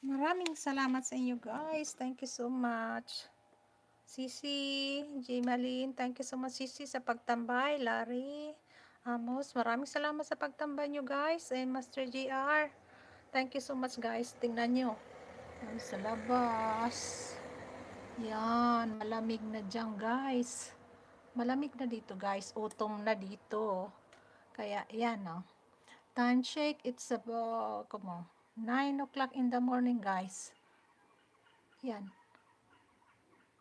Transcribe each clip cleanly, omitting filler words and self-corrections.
Maraming salamat sa inyo guys. Thank you so much. Sisi, Jimalin, thank you so much Sisi sa pagtambay. Larry, Amos, maraming salamat sa pagtambay nyo guys. And Master JR, thank you so much guys. Tingnan nyo. Ay, sa labas. Yan, malamig na dyan guys. Malamig na dito guys. Autumn na dito. Kaya yan oh. Time check, it's about, come on, 9 o'clock in the morning guys. Yan.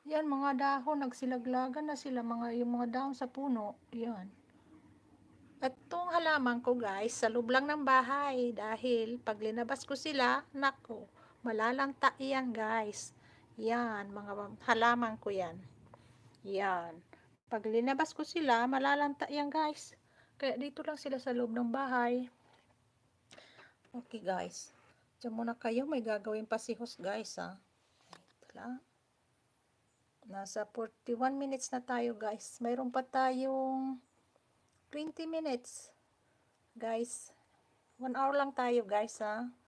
Yan, mga dahon, nagsilaglagan na sila, yung mga dahon sa puno. Yan. At itong halaman ko guys, sa loob lang ng bahay. Dahil pag linabas ko sila, nako, malalanta yan guys. Yan, mga halaman ko yan. Yan. Pag linabas ko sila, malalanta yan guys. Kaya dito lang sila sa loob ng bahay. Okay guys. Diyan muna kayo, may gagawin pa si host guys ha. Ito lang. Nasa 41 minutes na tayo guys. Mayroon pa tayong 20 minutes. Guys, 1 hour lang tayo guys ha.